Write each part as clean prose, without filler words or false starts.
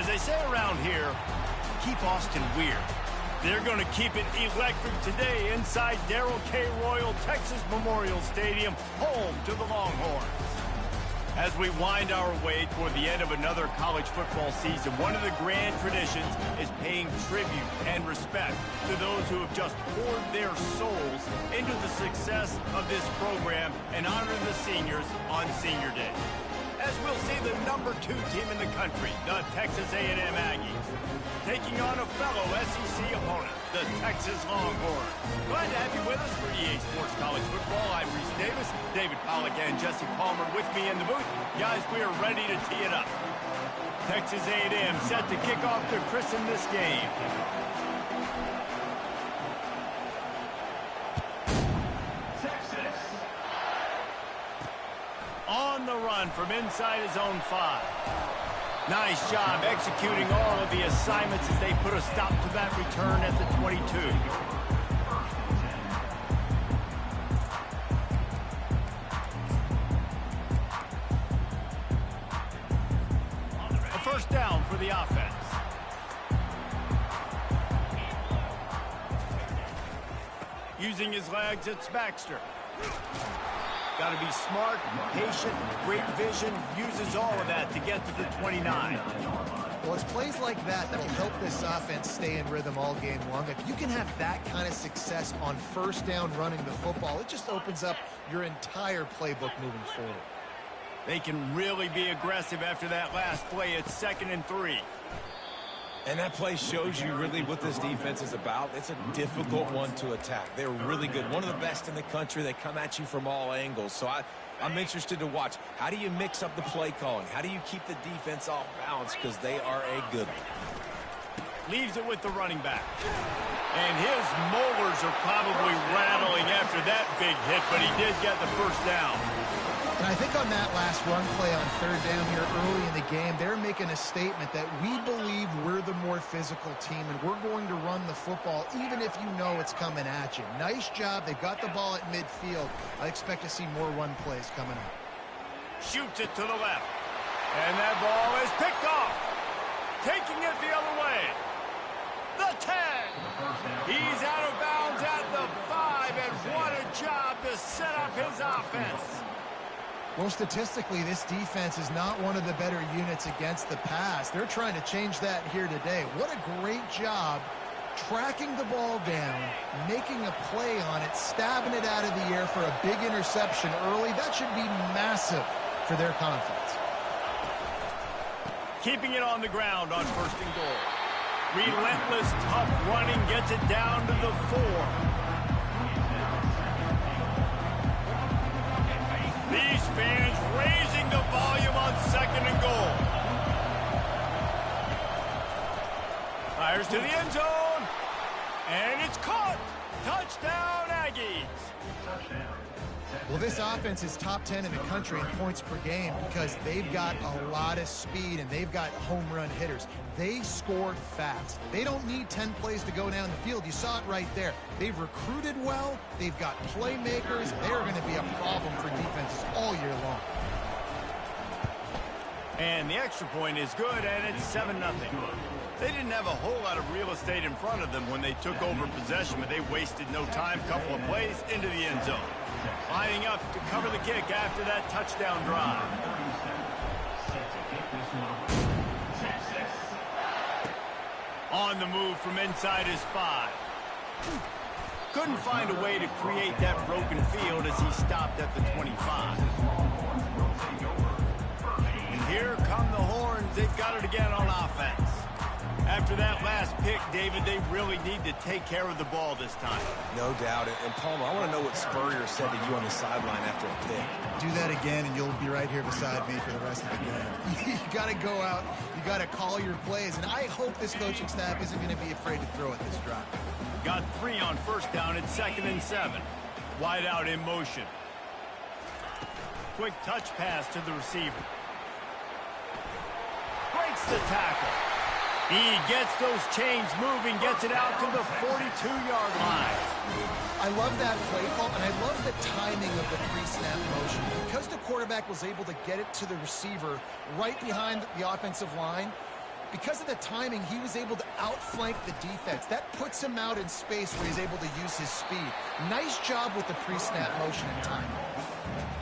As they say around here, keep Austin weird. They're going to keep it electric today inside Darrell K. Royal Texas Memorial Stadium, home to the Longhorns. As we wind our way toward the end of another college football season, one of the grand traditions is paying tribute and respect to those who have just poured their souls into the success of this program and honor the seniors on Senior Day. As we'll see the #2 team in the country, the Texas A&M Aggies, taking on a fellow SEC opponent, the Texas Longhorns. Glad to have you with us for EA Sports College Football. I'm Reese Davis, David Pollack and Jesse Palmer with me in the booth. Guys, we are ready to tee it up. Texas A&M set to kick off to christen this game. On the run from inside his own 5. Nice job executing all of the assignments as they put a stop to that return at the 22. A first down for the offense. Using his legs, it's Baxter. Got to be smart, patient, great vision, uses all of that to get to the 29. Well, it's plays like that that will help this offense stay in rhythm all game long. If you can have that kind of success on first down running the football, it just opens up your entire playbook moving forward. They can really be aggressive after that last play. It's 2nd and 3. And that play shows you really what this defense is about. It's a difficult one to attack. They're really good. One of the best in the country. They come at you from all angles. So I'm interested to watch. How do you mix up the play calling? How do you keep the defense off balance? Because they are a good one. Leaves it with the running back. And his molars are probably rattling after that big hit, but he did get the first down. And I think on that last run play on 3rd down here early in the game, they're making a statement that we believe we're the more physical team and we're going to run the football even if you know it's coming at you. Nice job. They've got the ball at midfield. I expect to see more run plays coming up. Shoots it to the left. And that ball is picked off. Taking it the other way. The 10. He's out of bounds at the 5, and what a job to set up his offense. Well, statistically, this defense is not one of the better units against the pass. They're trying to change that here today. What a great job tracking the ball down, making a play on it, stabbing it out of the air for a big interception early. That should be massive for their confidence. Keeping it on the ground on 1st and goal. Relentless, tough running gets it down to the 4. These fans raising the volume on 2nd and goal. Fires to the end zone. And it's caught. Touchdown, Aggies. Well, this offense is top 10 in the country in points per game because they've got a lot of speed and they've got home run hitters. They score fast. They don't need 10 plays to go down the field. You saw it right there. They've recruited well. They've got playmakers. They're going to be a problem for defenses all year long. And the extra point is good, and it's 7-0. They didn't have a whole lot of real estate in front of them when they took over possession, but they wasted no time. Couple of plays into the end zone. Lining up to cover the kick after that touchdown drive. On the move from inside his 5. Couldn't find a way to create that broken field as he stopped at the 25. And here come the Horns. They've got it again on offense. After that last pick, David, they really need to take care of the ball this time. No doubt. And Palmer, I want to know what Spurrier said to you on the sideline after a pick. Do that again, and you'll be right here beside me for the rest of the game. You got to go out. You got to call your plays. And I hope this coaching staff isn't going to be afraid to throw at this drive. Got 3 on 1st down. It's 2nd and 7. Wide out in motion. Quick touch pass to the receiver. Breaks the tackle. He gets those chains moving, gets it out to the 42-yard line. I love that play call, and I love the timing of the pre-snap motion. Because the quarterback was able to get it to the receiver right behind the offensive line, Because of the timing, he was able to outflank the defense. That puts him out in space where he's able to use his speed. Nice job with the pre-snap motion and timing.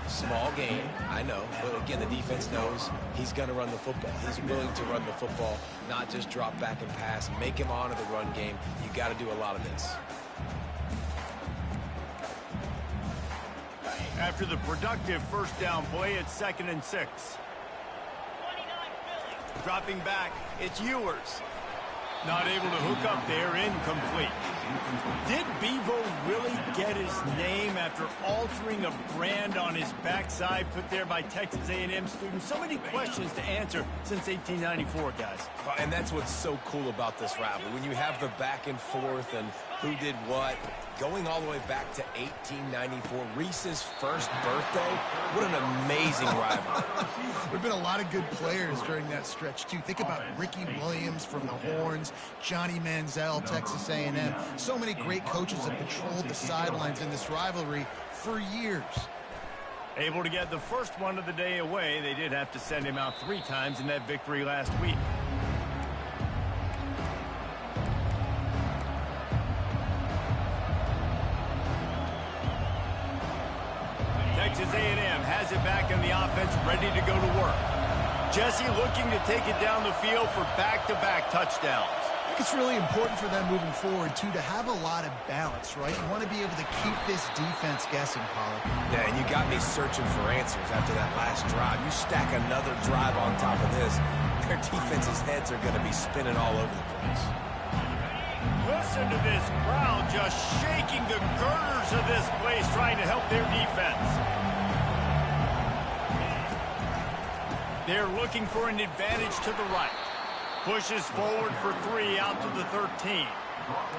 Small gain, I know, but again, the defense knows he's going to run the football. He's willing to run the football, not just drop back and pass, make him honor the run game. You got to do a lot of this. After the productive first down play, it's 2nd and 6. Dropping back, it's Ewers. Not able to hook up there, incomplete. Did Bevo really get his name after altering a brand on his backside put there by Texas A&M students? So many questions to answer since 1894, guys. And that's what's so cool about this rivalry. When you have the back and forth and who did what, going all the way back to 1894, Reese's first birthday, what an amazing rivalry. There have been a lot of good players during that stretch, too. Think about Ricky Williams from the Horns, Johnny Manziel, Texas A&M. So many great coaches have patrolled the sidelines in this rivalry for years. Able to get the first one of the day away. They did have to send him out 3 times in that victory last week. Texas A&M has it back in the offense, ready to go to work. Jesse looking to take it down the field for back-to-back touchdowns. I think it's really important for them moving forward, too, to have a lot of balance, right? You want to be able to keep this defense guessing, Pollard. Yeah, and you got me searching for answers after that last drive. You stack another drive on top of this, their defense's heads are going to be spinning all over the place. Listen to this crowd just shaking the girders of this place, trying to help their defense. They're looking for an advantage to the right. Pushes forward for 3 out to the 13.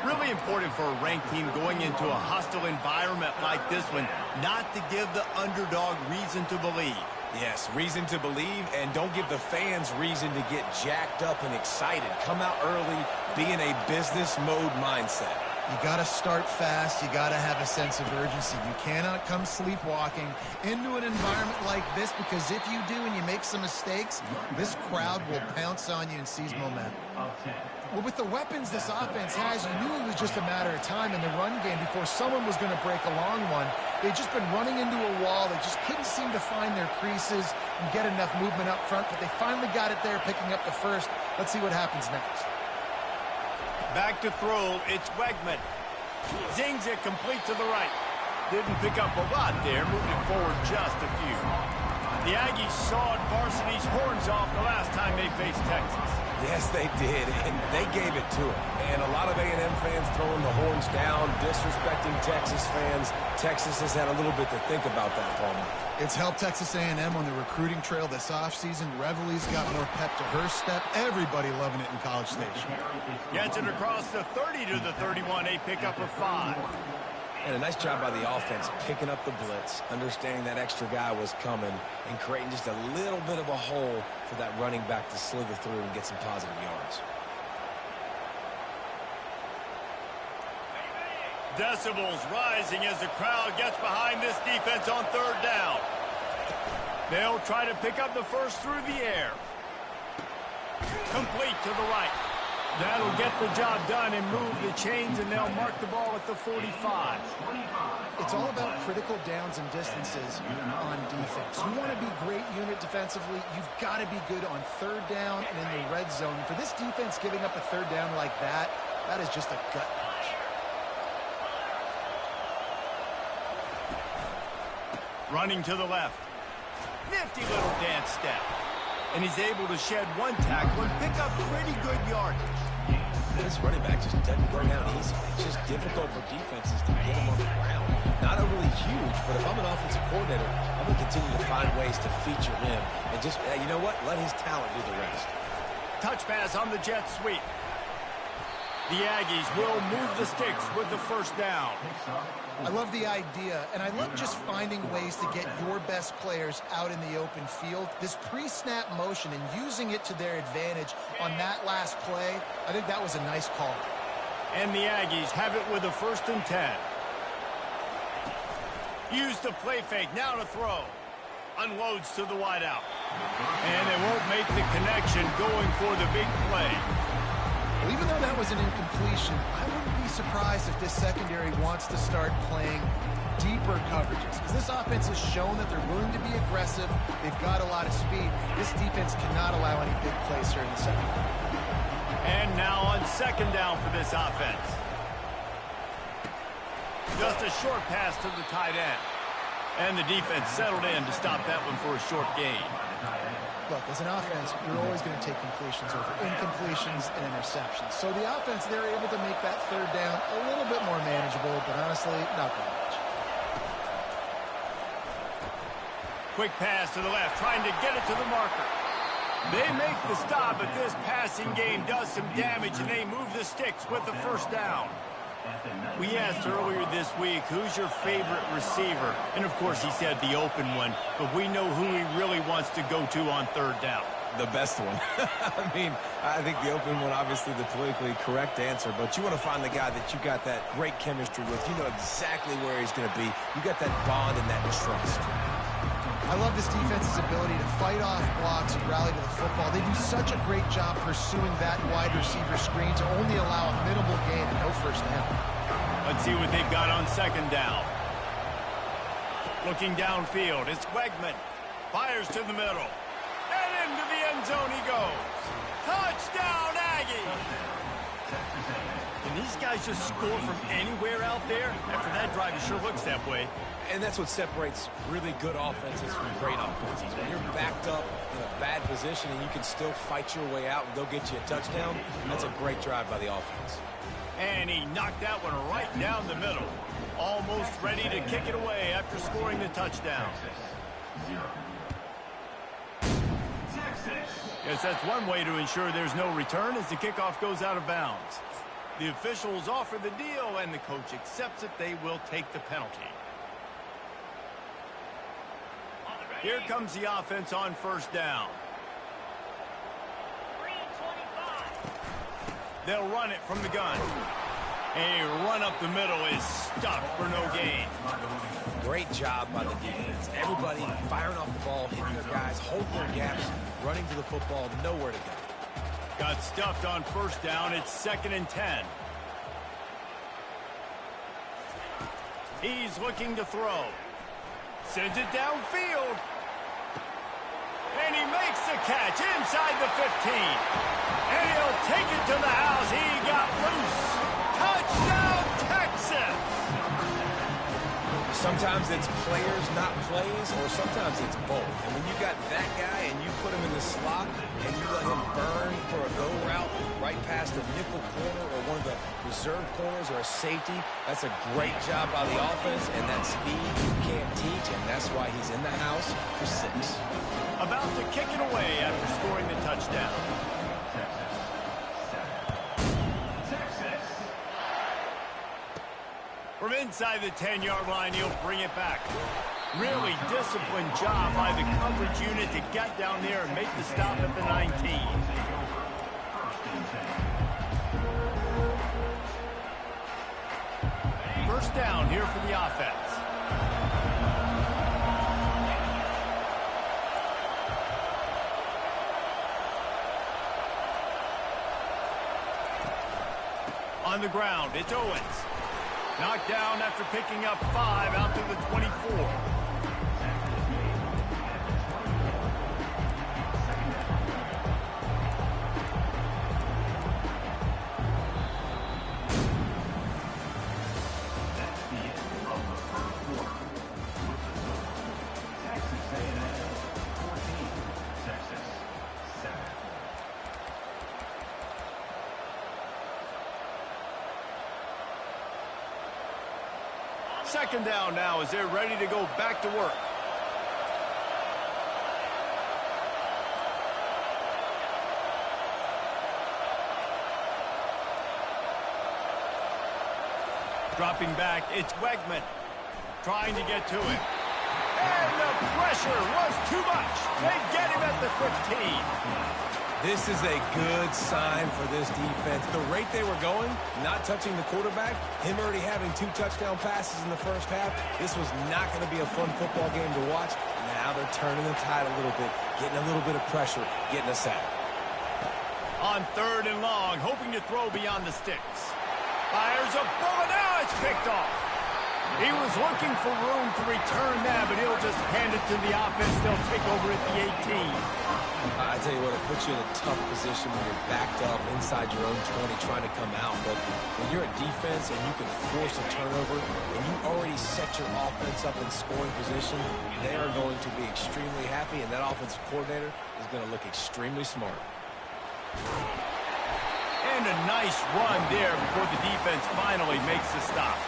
Really important for a ranked team going into a hostile environment like this one, not to give the underdog reason to believe. Yes, reason to believe, and don't give the fans reason to get jacked up and excited. Come out early, be in a business mode mindset. You got to start fast. You got to have a sense of urgency. You cannot come sleepwalking into an environment like this, because if you do and you make some mistakes, this crowd will pounce on you and seize momentum. Well, with the weapons this offense has, you knew it was just a matter of time in the run game before someone was going to break a long one. They'd just been running into a wall. They just couldn't seem to find their creases and get enough movement up front, but they finally got it there, picking up the first. Let's see what happens next. Back to throw, it's Wegman. Zings it complete to the right. Didn't pick up a lot there, moving forward just a few. The Aggies sawed varsity's horns off the last time they faced Texas. Yes, they did, and they gave it to them. And a lot of A&M fans throwing the horns down, disrespecting Texas fans. Texas has had a little bit to think about that, Palmer. It's helped Texas A&M on the recruiting trail this offseason. Reveille's got more pep to her step. Everybody loving it in College Station. Gets it across the 30 to the 31, a pickup of 5. And a nice job by the offense picking up the blitz, understanding that extra guy was coming, and creating just a little bit of a hole for that running back to slither through and get some positive yards. Decibels rising as the crowd gets behind this defense on 3rd down. They'll try to pick up the first through the air. Complete to the right. That'll get the job done and move the chains, and they'll mark the ball at the 45. It's all about critical downs and distances on defense. You want to be great unit defensively. You've got to be good on 3rd down and in the red zone. For this defense giving up a 3rd down like that, that is just a gut punch. Running to the left. Nifty little dance step. And he's able to shed 1 tackle and pick up pretty good yardage. This running back just doesn't go down easy. It's just difficult for defenses to get him on the ground. Not overly huge, but if I'm an offensive coordinator, I'm going to continue to find ways to feature him. And just, you know what? Let his talent do the rest. Touch pass on the jet sweep. The Aggies will move the sticks with the first down. I love the idea, and I love just finding ways to get your best players out in the open field. This pre-snap motion and using it to their advantage on that last play, I think that was a nice call. And the Aggies have it with a 1st and 10. Use the play fake, now to throw. Unloads to the wideout. And they won't make the connection going for the big play. Well, even though that was an incompletion, I wouldn't be surprised if this secondary wants to start playing deeper coverages, because this offense has shown that they're willing to be aggressive. They've got a lot of speed. This defense cannot allow any big plays here in the second half. And now on second down for this offense. Just a short pass to the tight end. And the defense settled in to stop that one for a short gain. Look, as an offense, you're always going to take completions over incompletions and interceptions. So the offense, they're able to make that third down a little bit more manageable, but honestly, not that much. Quick pass to the left, trying to get it to the marker. They make the stop, but this passing game does some damage, and they move the sticks with the first down. We asked earlier this week, who's your favorite receiver? And, of course, he said the open one, but we know who he really wants to go to on third down. The best one. I mean, I think the open one, obviously the politically correct answer, but you want to find the guy that you got that great chemistry with. You know exactly where he's going to be. You got that bond and that trust. I love this defense's ability to fight off blocks and rally to the football. They do such a great job pursuing that wide receiver screen to only allow a minimal gain and no first down. Let's see what they've got on second down. Looking downfield, it's Wegman. Fires to the middle. And into the end zone he goes. Touchdown, Aggies! Can these guys just score from anywhere out there? After that drive, it sure looks that way. And that's what separates really good offenses from great offenses. When you're backed up in a bad position and you can still fight your way out and go get you a touchdown, that's a great drive by the offense. And he knocked that one right down the middle. Almost ready to kick it away after scoring the touchdown. Guess that's one way to ensure there's no return as the kickoff goes out of bounds. The officials offer the deal, and the coach accepts it. They will take the penalty. Here comes the offense on first down. They'll run it from the gun. A run up the middle is stuffed for no gain. Great job by the defense. Everybody firing off the ball, hitting their guys, holding their gaps, running to the football, nowhere to go. Got stuffed on first down. It's 2nd and 10. He's looking to throw. Sends it downfield. And he makes the catch inside the 15. And he'll take it to the house. He got loose. Touchdown, Texas! Sometimes it's players, not plays, or sometimes it's both. And when you got that guy and you put him in the slot and you let him burn for a go route right past the nickel corner or one of the reserve corners or a safety, that's a great job by the offense, and that speed you can't teach, and that's why he's in the house for 6. About to kick it away after scoring the touchdown. From inside the 10-yard line, he'll bring it back. Really disciplined job by the coverage unit to get down there and make the stop at the 19. First down here for the offense. On the ground, it's Owens. Knocked down after picking up 5 out to the 24. Second down now as they're ready to go back to work. Dropping back, it's Wegman. Trying to get to it. And the pressure was too much. They get him at the 15. This is a good sign for this defense. The rate they were going, not touching the quarterback, him already having 2 touchdown passes in the first half, this was not going to be a fun football game to watch. Now Now they're turning the tide a little bit, getting a little bit of pressure, getting a sack. On 3rd and long, hoping to throw beyond the sticks. Fires a bullet. Now it's picked off. He was looking for room to return that, but he'll just hand it to the offense. They'll take over at the 18. I tell you what, it puts you in a tough position when you're backed up inside your own 20 trying to come out. But when you're a defense and you can force a turnover and you already set your offense up in scoring position, they are going to be extremely happy, and that offensive coordinator is going to look extremely smart. And a nice run there before the defense finally makes the stop.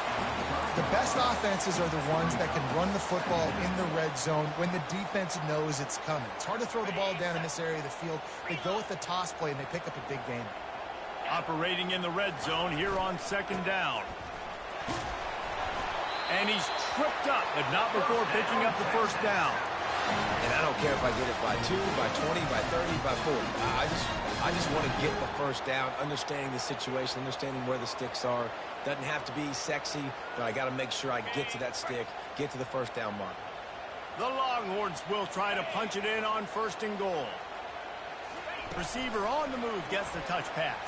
The best offenses are the ones that can run the football in the red zone when the defense knows it's coming. It's hard to throw the ball down in this area of the field. They go with the toss play, and they pick up a big gain. Operating in the red zone here on 2nd down. And he's tripped up, but not before picking up the 1st down. And I don't care if I get it by 2, by 20, by 30, by 40. I just want to get the 1st down, understanding the situation, understanding where the sticks are. Doesn't have to be sexy, but I got to make sure I get to that stick, get to the 1st down mark. The Longhorns will try to punch it in on 1st and goal. Receiver on the move gets the touch pass.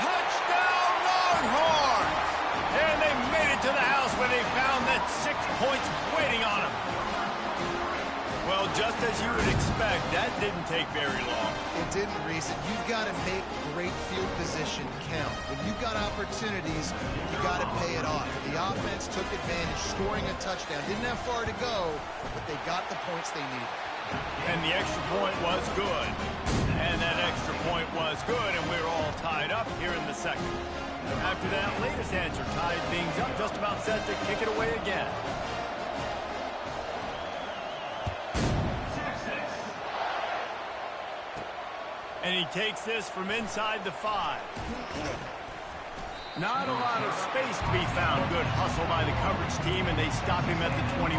Touchdown Longhorns! And they made it to the house where they found that 6 points waiting on them. Well, just as you would expect, that didn't take very long. It didn't, Reese. You've got to make great field position count. When you've got opportunities, you got to pay it off. The offense took advantage, scoring a touchdown. Didn't have far to go, but they got the points they needed. And the extra point was good. And that extra point was good, and we're all tied up here in the 2nd. After that latest answer tied things up, just about set to kick it away again. And he takes this from inside the 5. Not a lot of space to be found. Good hustle by the coverage team, and they stop him at the 21.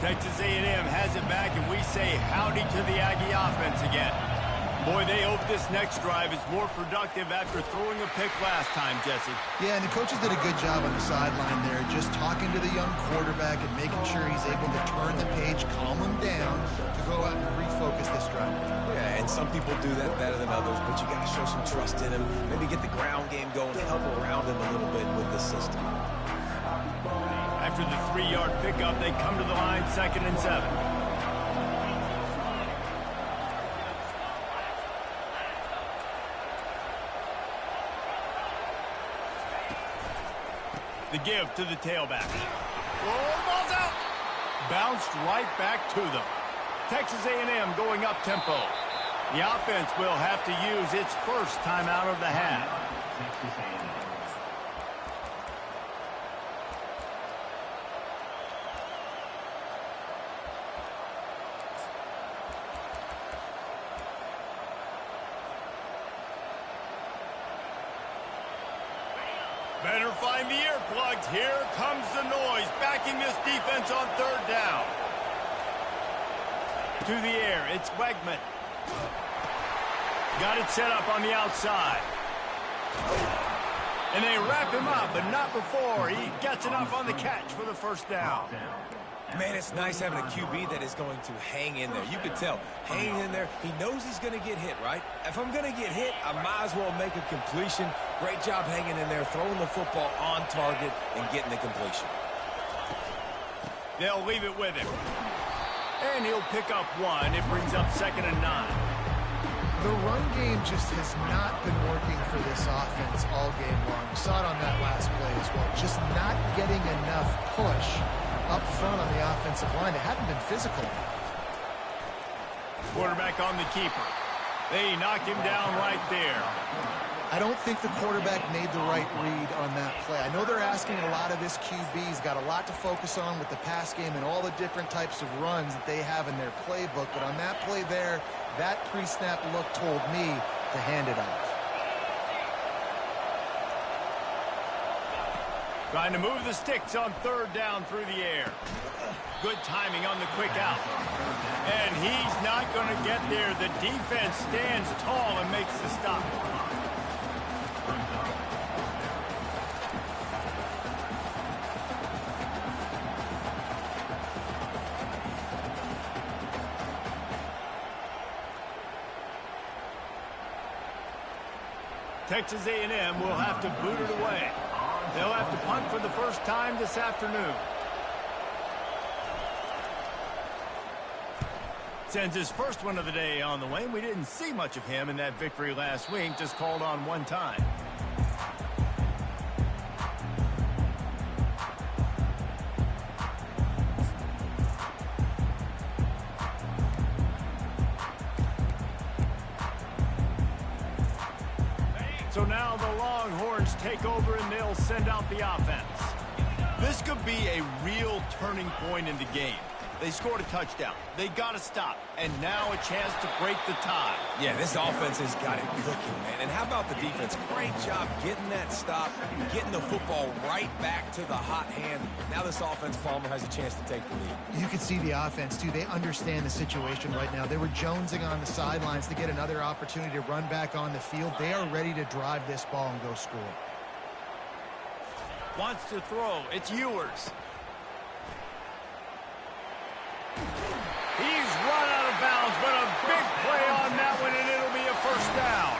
Texas A&M has it back, and we say howdy to the Aggie offense again. Boy, they hope this next drive is more productive after throwing a pick last time, Jesse. Yeah, and the coaches did a good job on the sideline there, just talking to the young quarterback and making sure he's able to turn the page, calm him down, to go out and refocus this drive. Yeah, and some people do that better than others, but you got to show some trust in him, maybe get the ground game going, help around him a little bit with the system. After the 3-yard pickup, they come to the line 2nd and 7. The give to the tailback. Oh, ball's out. Bounced right back to them. Texas A&M going up tempo. The offense will have to use its 1st timeout of the half. Better find the earplugs. Here comes the noise, backing this defense on 3rd down. To the air, it's Wegman. Got it set up on the outside. And they wrap him up, but not before he gets enough on the catch for the 1st down. Man, it's nice having a QB that is going to hang in there. You can tell, hanging in there, he knows he's going to get hit, right? If I'm going to get hit, I might as well make a completion. Great job hanging in there, throwing the football on target and getting the completion. They'll leave it with him. And he'll pick up 1. It brings up 2nd and 9. The run game just has not been working for this offense all game long. We saw it on that last play as well. Just not getting enough push up front on the offensive line. They haven't been physical enough. Quarterback on the keeper. They knock him down right there. I don't think the quarterback made the right read on that play. I know they're asking a lot of this QB. He's got a lot to focus on with the pass game and all the different types of runs that they have in their playbook. But on that play there, that pre-snap look told me to hand it off. Trying to move the sticks on third down through the air. Good timing on the quick out. And he's not going to get there. The defense stands tall and makes the stop. Texas A&M will have to boot it away. They'll have to punt for the first time this afternoon. Sends his first one of the day on the way. We didn't see much of him in that victory last week, just called on one time. So now the Longhorns take over and they'll send out the offense. This could be a real turning point in the game. They scored a touchdown. They got to stop. And now a chance to break the tie. Yeah, this offense has got it cooking, man. And how about the defense? Great job getting that stop, getting the football right back to the hot hand. Now this offense, Palmer, has a chance to take the lead. You can see the offense, too. They understand the situation right now. They were jonesing on the sidelines to get another opportunity to run back on the field. They are ready to drive this ball and go score. Wants to throw. It's Ewers. He's run out of bounds, but a big play on that one, and it'll be a first down.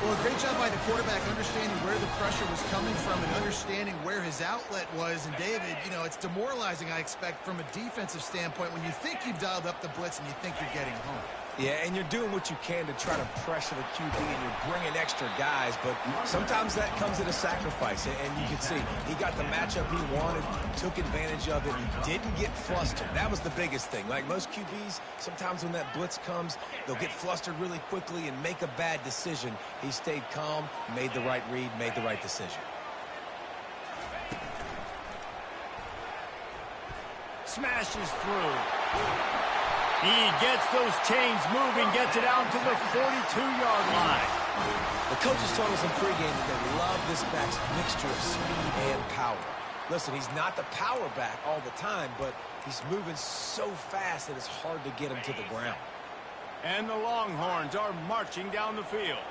Well, a great job by the quarterback understanding where the pressure was coming from and understanding where his outlet was. And, David, you know, it's demoralizing, I expect, from a defensive standpoint when you think you've dialed up the blitz and you think you're getting home. Yeah, and you're doing what you can to try to pressure the QB, and you're bringing extra guys, but sometimes that comes at a sacrifice, and you can see he got the matchup he wanted, took advantage of it, didn't get flustered. That was the biggest thing. Like most QBs, sometimes when that blitz comes, they'll get flustered really quickly and make a bad decision. He stayed calm, made the right read, made the right decision. Smashes through. He gets those chains moving, gets it out to the 42-yard line. The coaches told us in pregame that they love this back's mixture of speed and power. Listen, he's not the power back all the time, but he's moving so fast that it's hard to get him to the ground. And the Longhorns are marching down the field.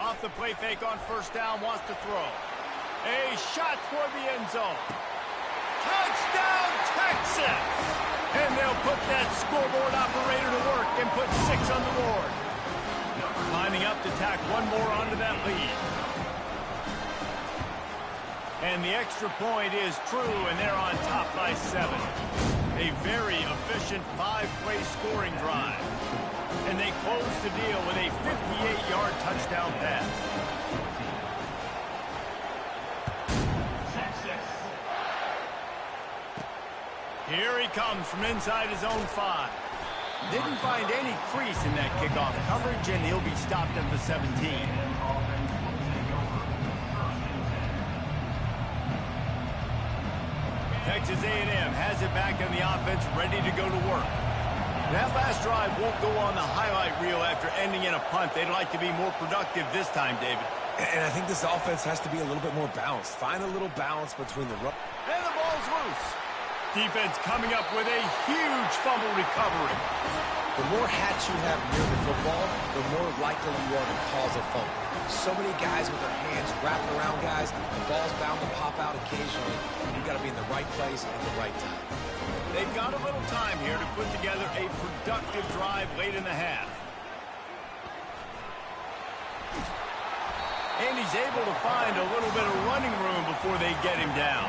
Off the play fake on first down, wants to throw. A shot toward the end zone. Touchdown, Texas! And they'll put that scoreboard operator to work and put 6 on the board. Lining up to tack one more onto that lead. And the extra point is true, and they're on top by 7. A very efficient 5-play scoring drive. And they close the deal with a 58-yard touchdown pass. Here he comes from inside his own 5. Didn't find any crease in that kickoff coverage, and he'll be stopped at the 17. Texas A&M has it back on the offense, ready to go to work. That last drive won't go on the highlight reel after ending in a punt. They'd like to be more productive this time, David. And I think this offense has to be a little bit more balanced. Find a little balance between the run. And the ball's loose. Defense coming up with a huge fumble recovery. The more hats you have near the football, the more likely you are to cause a fumble. So many guys with their hands wrapped around guys. The ball's bound to pop out occasionally. You've got to be in the right place at the right time. They've got a little time here to put together a productive drive late in the half. And he's able to find a little bit of running room before they get him down.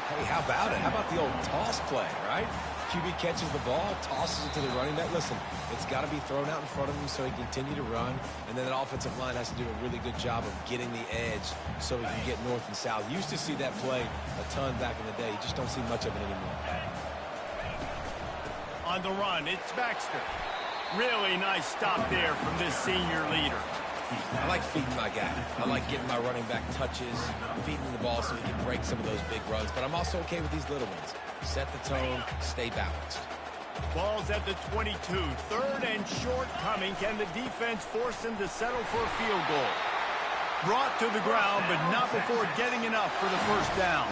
Hey, how about it? How about the old toss play, right? QB catches the ball, tosses it to the running back. Listen, it's got to be thrown out in front of him so he can continue to run. And then that offensive line has to do a really good job of getting the edge so he can get north and south. You used to see that play a ton back in the day. You just don't see much of it anymore. On the run, it's Baxter. Really nice stop there from this senior leader. I like feeding my guy. I like getting my running back touches, feeding the ball so he can break some of those big runs. But I'm also okay with these little ones. Set the tone, stay balanced. Ball's at the 22. 3rd and short coming. Can the defense force him to settle for a field goal? Brought to the ground, but not before getting enough for the first down.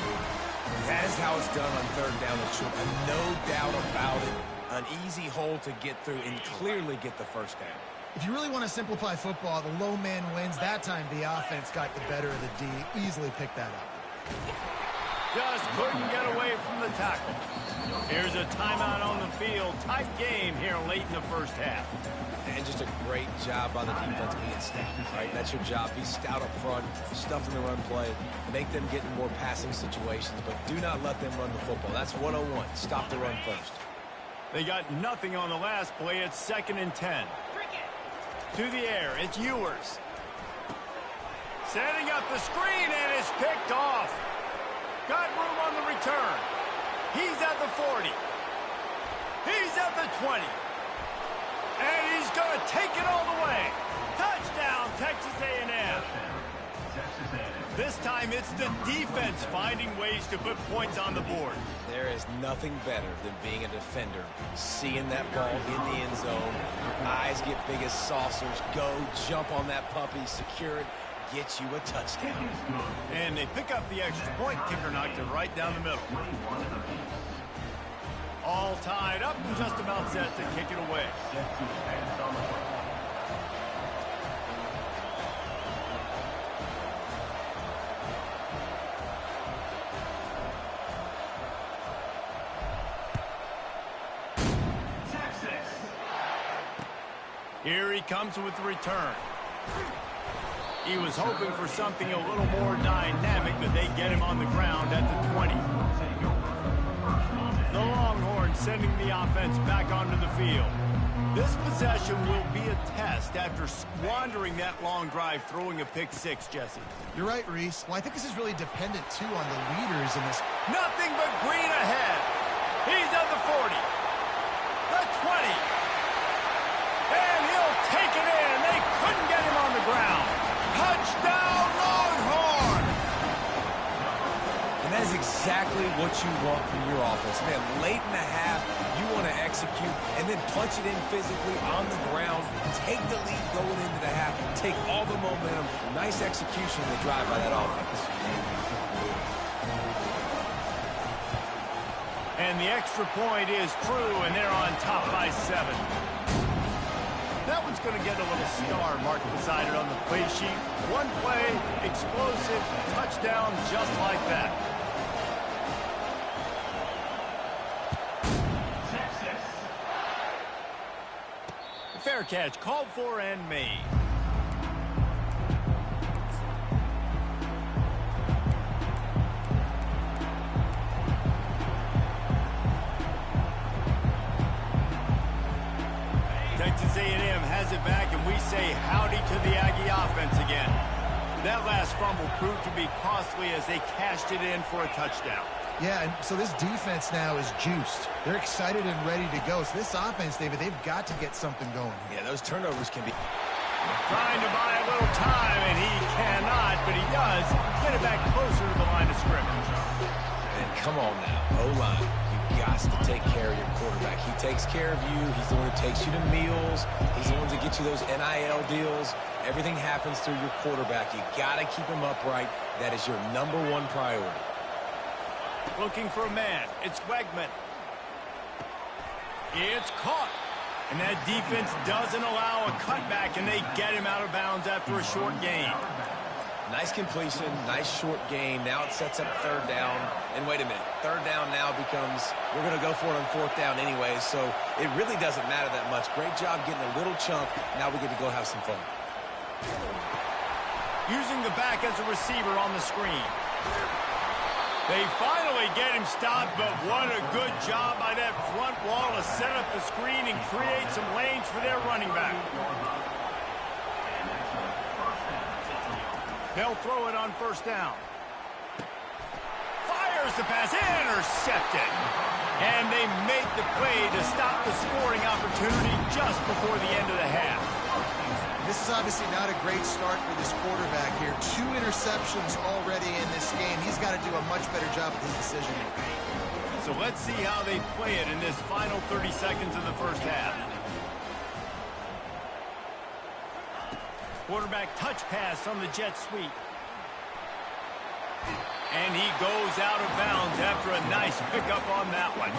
That is how it's done on third down and short. And no doubt about it. An easy hole to get through and clearly get the first down. If you really want to simplify football, the low man wins. That time the offense got the better of the D. Easily picked that up. Just couldn't get away from the tackle. Here's a timeout on the field. Tight game here late in the first half. And just a great job by the defense being stout, right? That's your job. Be stout up front, stuff in the run play, make them get in more passing situations, but do not let them run the football. That's 101. Stop the run first. They got nothing on the last play. It's 2nd and 10. To the air, it's Ewers. Setting up the screen, and it's picked off. Got room on the return. He's at the 40. He's at the 20. And he's going to take it all the way. Touchdown, Texas A&M. This time it's the defense finding ways to put points on the board. There is nothing better than being a defender, seeing that ball in the end zone. Your eyes get big as saucers. Go, jump on that puppy, secure it, get you a touchdown. And they pick up the extra point. Kicker knocked it right down the middle. All tied up, just about set to kick it away. Here he comes with the return. He was hoping for something a little more dynamic, but they get him on the ground at the 20. The Longhorns sending the offense back onto the field. This possession will be a test after squandering that long drive, throwing a pick six, Jesse. You're right, Reese. Well, I think this is really dependent, too, on the leaders in this. Nothing but green ahead. He's at the 40. The 20. And he'll take it in. They couldn't get him on the ground. Touchdown, Longhorn! And that is exactly what you want from your offense. Man, late in the half, you want to execute and then punch it in physically on the ground. Take the lead going into the half. Take all the momentum. Nice execution in the drive by that offense. And the extra point is true, and they're on top by 7. That one's going to get a little star marked beside it on the play sheet. One play, explosive, touchdown just like that. Fair catch, called for and made. Texas A&M has it back, and we say howdy to the Aggie offense again. That last fumble proved to be costly as they cashed it in for a touchdown. Yeah, and so this defense now is juiced. They're excited and ready to go. So this offense, David, they've got to get something going. Yeah, those turnovers can be... Trying to buy a little time, and he cannot, but he does get it back closer to the line of scrimmage. And come on now, O-line. You got to take care of your quarterback. He takes care of you. He's the one who takes you to meals. He's the one to get you those NIL deals. Everything happens through your quarterback. You got to keep him upright. That is your #1 priority. Looking for a man. It's Wegman. It's caught. And that defense doesn't allow a cutback, and they get him out of bounds after a short gain. Nice completion, nice short gain. Now it sets up 3rd down. And wait a minute, 3rd down now becomes, we're going to go for it on 4th down anyway, so it really doesn't matter that much. Great job getting a little chunk. Now we get to go have some fun. Using the back as a receiver on the screen. They finally get him stopped, but what a good job by that front wall to set up the screen and create some lanes for their running back. They'll throw it on 1st down. Fires the pass, intercepted. And they make the play to stop the scoring opportunity just before the end of the half. This is obviously not a great start for this quarterback here. 2 interceptions already in this game. He's got to do a much better job with his decision making. So let's see how they play it in this final 30 seconds of the first half. Quarterback touch pass on the jet sweep. And he goes out of bounds after a nice pickup on that one.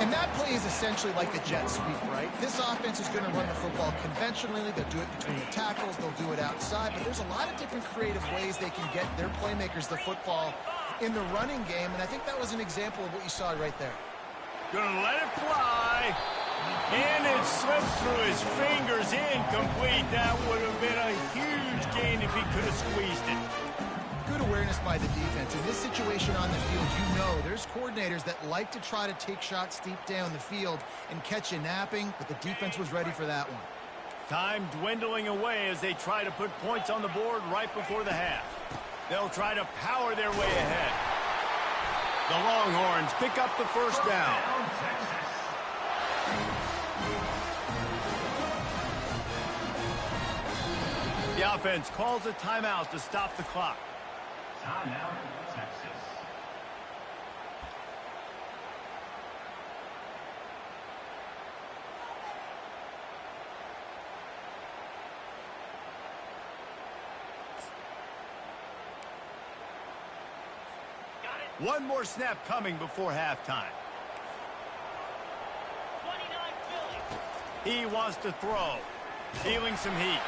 And that play is essentially like the jet sweep, right? This offense is going to run the football conventionally. They'll do it between the tackles. They'll do it outside. But there's a lot of different creative ways they can get their playmakers the football in the running game. And I think that was an example of what you saw right there. Gonna let it fly. And it slips through his fingers, incomplete. That would have been a huge gain if he could have squeezed it. Good awareness by the defense. In this situation on the field, you know there's coordinators that like to try to take shots deep down the field and catch you napping, but the defense was ready for that one. Time dwindling away as they try to put points on the board right before the half. They'll try to power their way ahead. The Longhorns pick up the first down. The offense calls a timeout to stop the clock. Timeout, Texas. One more snap coming before halftime. He wants to throw. Feeling some heat.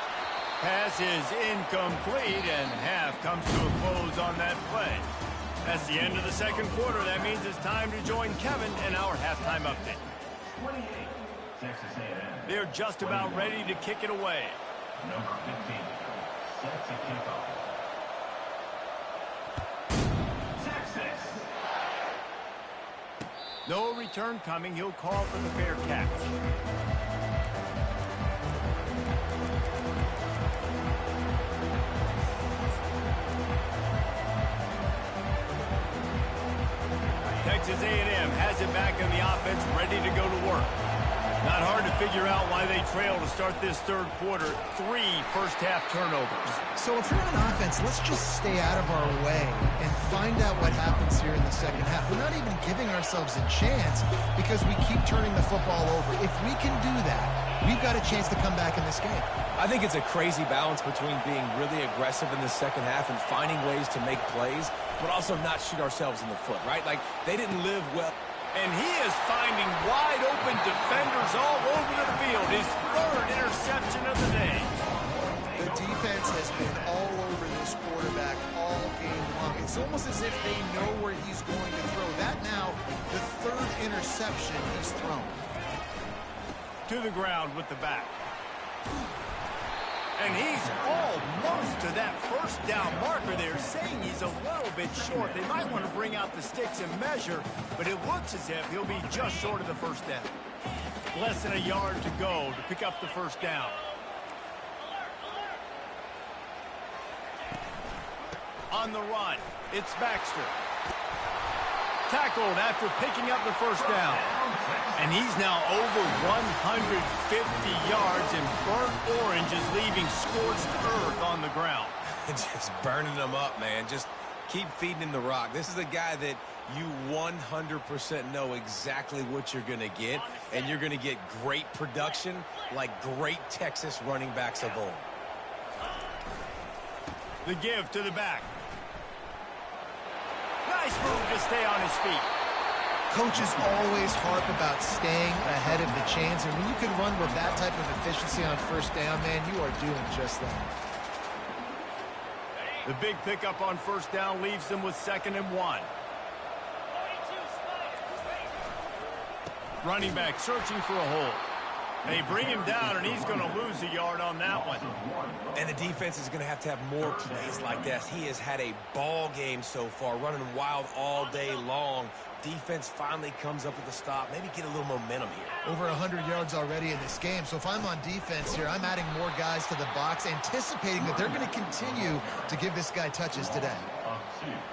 Pass is incomplete, and half comes to a close on that play. That's the end of the second quarter. That means it's time to join Kevin in our halftime update. 28, Texas A&M. They're just about ready to kick it away. Number 15, set to kick off. Texas. No return coming. He'll call for the fair catch. Texas A&M has it back in the offense, ready to go to work. Not hard to figure out why they trail to start this third quarter. 3 first-half turnovers. So if you're on offense, let's just stay out of our way and find out what happens here in the second half. We're not even giving ourselves a chance because we keep turning the football over. If we can do that, we've got a chance to come back in this game. I think it's a crazy balance between being really aggressive in the second half and finding ways to make plays, but also not shoot ourselves in the foot, right? Like, they didn't live well. And he is finding wide-open defenders all over the field. His third interception of the day. The defense has been all over this quarterback all game long. It's almost as if they know where he's going to throw. That now, the third interception he's thrown. To the ground with the back. And he's almost to that first down marker there, saying he's a little bit short. They might want to bring out the sticks and measure, but it looks as if he'll be just short of the first down. Less than a yard to go to pick up the first down. On the run, it's Baxter. Tackled after picking up the first down. And he's now over 150 yards, and burnt orange is leaving scorched earth on the ground. Just burning them up, man. Just keep feeding him the rock. This is a guy that you 100% know exactly what you're going to get, and you're going to get great production like great Texas running backs of old. The give to the back. Nice move to stay on his feet. Coaches always harp about staying ahead of the chains, and when you can run with that type of efficiency on first down, man, you are doing just that. The big pickup on first down leaves them with 2nd and 1. Running back searching for a hole. They bring him down, and he's going to lose a yard on that one. And the defense is going to have more plays like that. He has had a ball game so far, running wild all day long. Defense finally comes up with a stop, maybe get a little momentum here. Over 100 yards already in this game. So if I'm on defense here, I'm adding more guys to the box, anticipating that they're going to continue to give this guy touches today.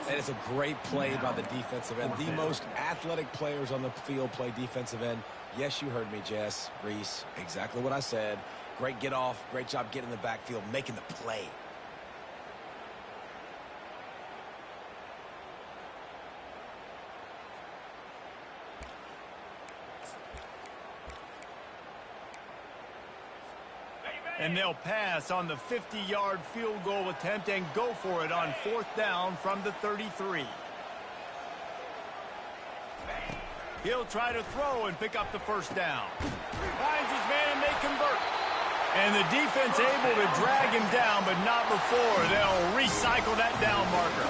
And it's a great play by the defensive end. The most athletic players on the field play defensive end. Yes, you heard me, Jess, Reese. Exactly what I said. Great get off. Great job getting in the backfield, making the play. And they'll pass on the 50-yard field goal attempt and go for it on 4th down from the 33. He'll try to throw and pick up the 1st down. Finds his man and they convert. And the defense able to drag him down, but not before they'll recycle that down marker.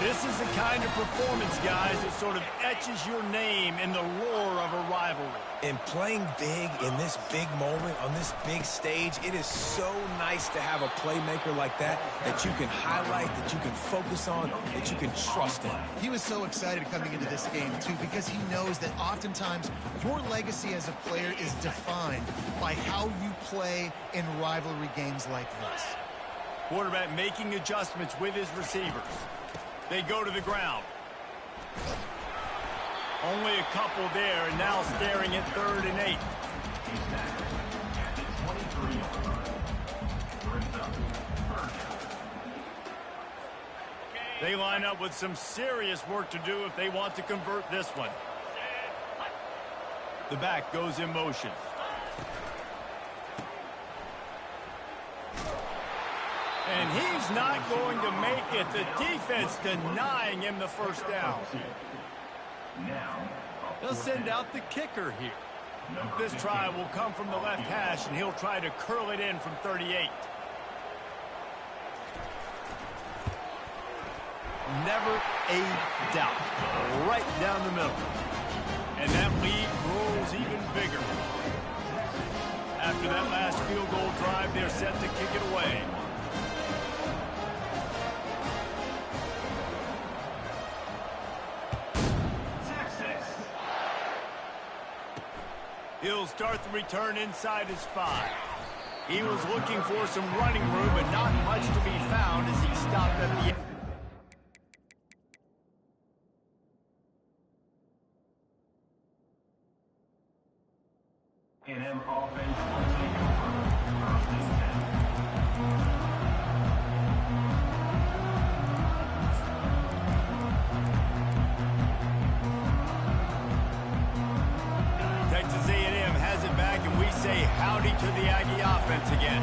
This is the kind of performance, guys, that sort of etches your name in the roar of a rivalry. And playing big in this big moment, on this big stage, it is so nice to have a playmaker like that you can highlight, that you can focus on, that you can trust in. He was so excited coming into this game, too, because he knows that oftentimes your legacy as a player is defined by how you play in rivalry games like this. Quarterback making adjustments with his receivers. They go to the ground. Only a couple there, and now staring at 3rd and 8. They line up with some serious work to do if they want to convert this one. The back goes in motion. And he's not going to make it. The defense denying him the 1st down. They'll send out the kicker here. This try will come from the left hash, and he'll try to curl it in from 38. Never a doubt. Right down the middle. And that lead grows even bigger. After that last field goal drive, they're set to kick it away. He'll start the return inside his 5. He was looking for some running room, but not much to be found as he stopped at the end. A&M offense will take over 1st and 10. Texas A&M has it back, and we say howdy to the Aggie offense again.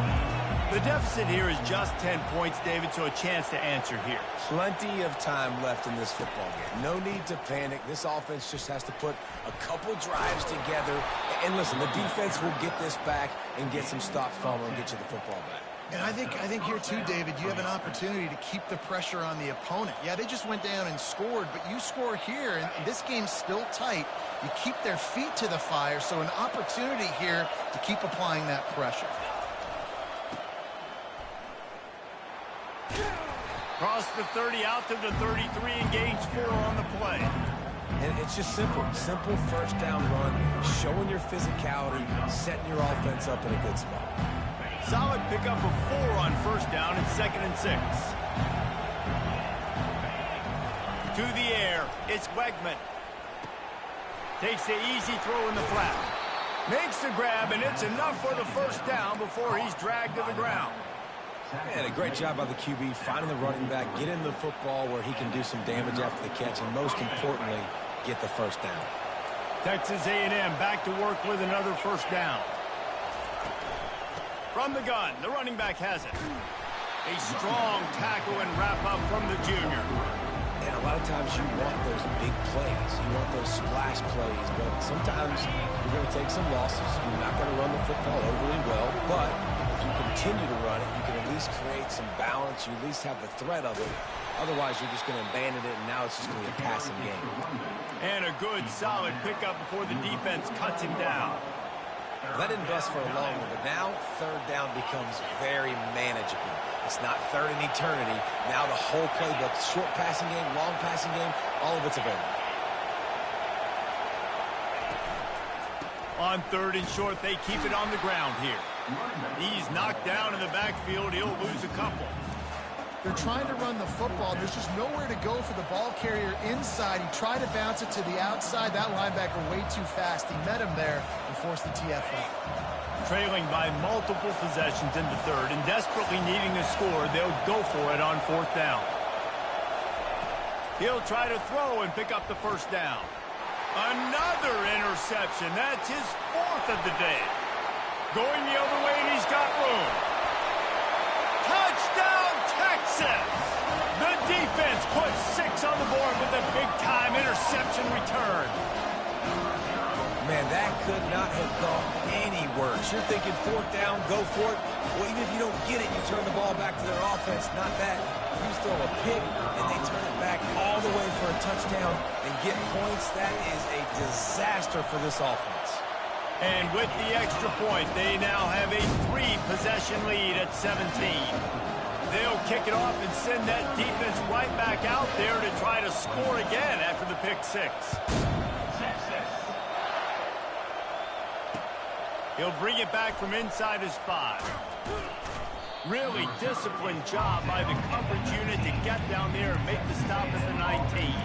The deficit here is just 10 points, David, so a chance to answer here. Plenty of time left in this football game. No need to panic. This offense just has to put a couple drives together. And listen, the defense will get this back and get some stops from and get you the football back. And I think here too, David, you have an opportunity to keep the pressure on the opponent. Yeah, they just went down and scored, but you score here, and this game's still tight. You keep their feet to the fire, so an opportunity here to keep applying that pressure. Cross the 30 out to the 33 and gains 4 on the play. And it's just simple 1st down run, showing your physicality, setting your offense up in a good spot. Solid pickup of 4 on 1st down and 2nd and 6. To the air, it's Wegman. Takes the easy throw in the flat. Makes the grab, and it's enough for the 1st down before he's dragged to the ground. And a great job by the QB, finding the running back, get in the football where he can do some damage after the catch, and most importantly, get the 1st down. Texas A&M back to work with another 1st down. From the gun, the running back has it. A strong tackle and wrap up from the junior. And a lot of times you want those big plays. You want those splash plays, but sometimes you're going to take some losses. You're not going to run the football overly well, but if you continue to run it, you can at least create some balance. You at least have the threat of it. Otherwise, you're just going to abandon it, and now it's just going to be a passing game. And a good, solid pickup before the defense cuts him down. Well, that didn't bust for a long one, but now 3rd down becomes very manageable. It's not 3rd in eternity. Now the whole playbook, short passing game, long passing game, all of it's available. On 3rd and short, they keep it on the ground here. He's knocked down in the backfield. He'll lose a couple. They're trying to run the football. There's just nowhere to go for the ball carrier inside. He tried to bounce it to the outside. That linebacker way too fast. He met him there and forced the TFL. Trailing by multiple possessions in the 3rd and desperately needing to score, they'll go for it on 4th down. He'll try to throw and pick up the 1st down. Another interception. That's his 4th of the day. Going the other way, and he's got room. Touchdown, Texas! The defense puts 6 on the board with a big-time interception return. Man, that could not have gone any worse. You're thinking 4th down, go for it. Well, even if you don't get it, you turn the ball back to their offense. Not that. You throw a pick, and they turn it back all the way for a touchdown and get points. That is a disaster for this offense. And with the extra point, they now have a 3-possession lead at 17. They'll kick it off and send that defense right back out there to try to score again after the pick 6. He'll bring it back from inside his 5. Really disciplined job by the coverage unit to get down there and make the stop at the 19.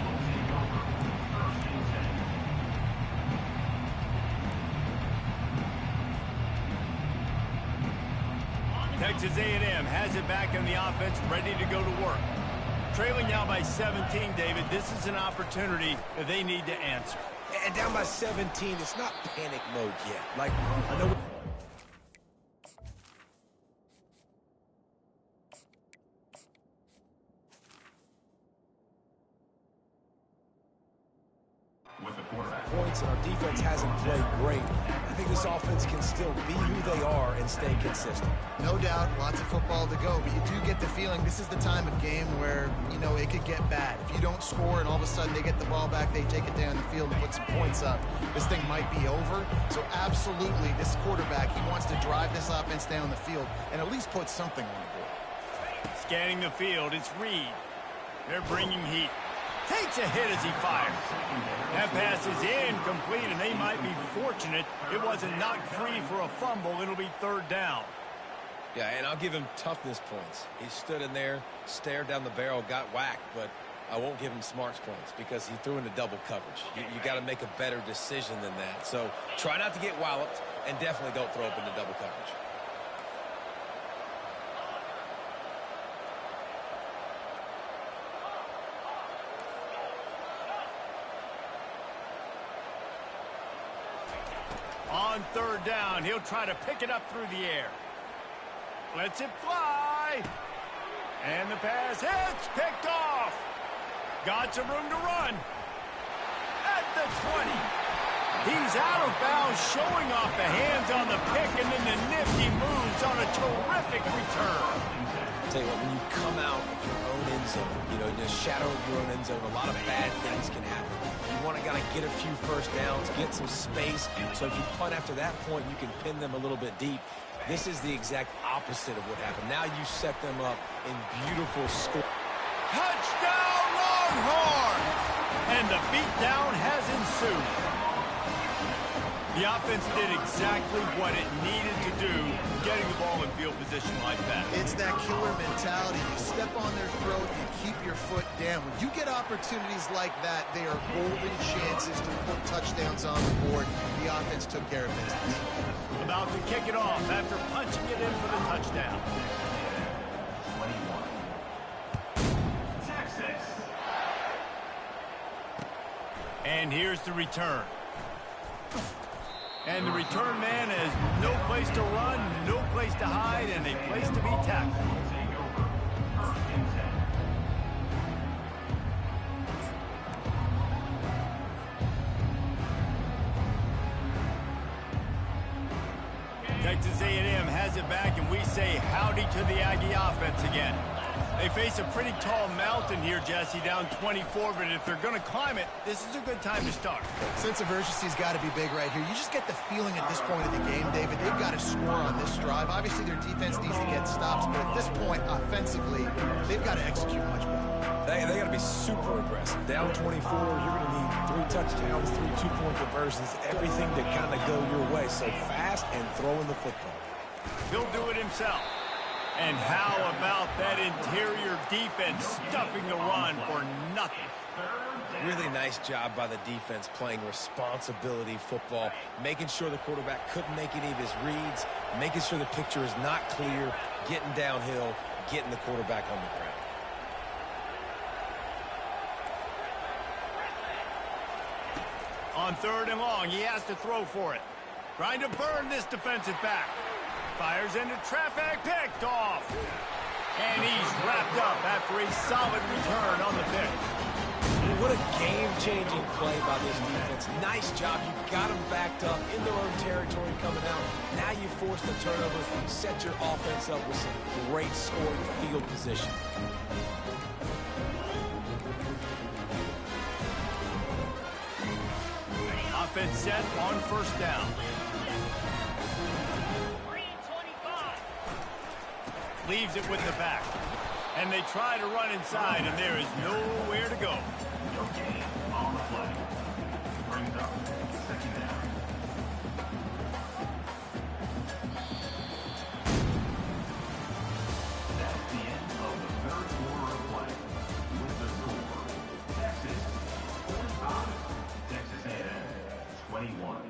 Texas A&M has it back in the offense, ready to go to work. Trailing now by 17, David. This is an opportunity that they need to answer. And down by 17, it's not panic mode yet. Like, I know... With the quarterback. points, and our defense hasn't played great. I think this offense can still be who they are and stay consistent. No doubt, lots of football to go, but you do get the feeling this is the time of game where, you know, it could get bad. If you don't score and all of a sudden they get the ball back, they take it down the field and put some points up, this thing might be over. So absolutely, this quarterback, he wants to drive this offense down the field and at least put something on the board. Scanning the field, it's Reed. They're bringing heat. Takes a hit as he fires. That pass is incomplete, and they might be fortunate it wasn't knocked free for a fumble. It'll be 3rd down. Yeah, and I'll give him toughness points. He stood in there, stared down the barrel, got whacked, but I won't give him smarts points because he threw into double coverage. You got to make a better decision than that. So try not to get walloped, and definitely don't throw up into double coverage. On 3rd down, he'll try to pick it up through the air. Lets it fly. And the pass hits, picked off. Got some room to run. At the 20. He's out of bounds, showing off the hands on the pick, and then the nifty moves on a terrific return. I'll tell you what, when you come out of your own end zone, you know, in the shadow of your own end zone, a lot of bad things can happen. You want to get a few 1st downs, get some space, so if you punt after that point, you can pin them a little bit deep. This is the exact opposite of what happened. Now you set them up in beautiful score. Touchdown, Longhorns! And the beatdown has ensued. The offense did exactly what it needed to do, getting the ball in field position like that. It's that killer mentality. You step on their throat, you keep your foot down. When you get opportunities like that, they are golden chances to put touchdowns on the board. The offense took care of business. About to kick it off after punching it in for the touchdown. 21. Texas. And here's the return. And the return man has no place to run, no place to hide, and a place to be tackled. Texas A&M has it back, and we say howdy to the Aggie offense again. They face a pretty tall mountain here, Jesse, down 24, but if they're going to climb it, this is a good time to start. Sense of urgency's got to be big right here. You just get the feeling at this point of the game, David, they've got to score on this drive. Obviously, their defense needs to get stops, but at this point, offensively, they've got to execute much better. They got to be super aggressive. Down 24, you're going to need 3 touchdowns, 3 2-point conversions, everything to kind of go your way. So fast and throwing the football. He'll do it himself. And how about that interior defense stuffing the run for nothing? Really nice job by the defense playing responsibility football, making sure the quarterback couldn't make any of his reads, making sure the picture is not clear, getting downhill, getting the quarterback on the ground. On 3rd and long, he has to throw for it. Trying to burn this defensive back. Fires into traffic, picked off. And he's wrapped up after a solid return on the pick. What a game-changing play by this defense. Nice job. You got them backed up in their own territory coming out. Now you force the turnover, set your offense up with some great scoring field position. Offense set on first down. Leaves it with the back. And they try to run inside, and there is nowhere to go. No gain on the play. Brings up second down. That's the end of the third quarter of play. With the score, Texas 45, Texas A&M 21.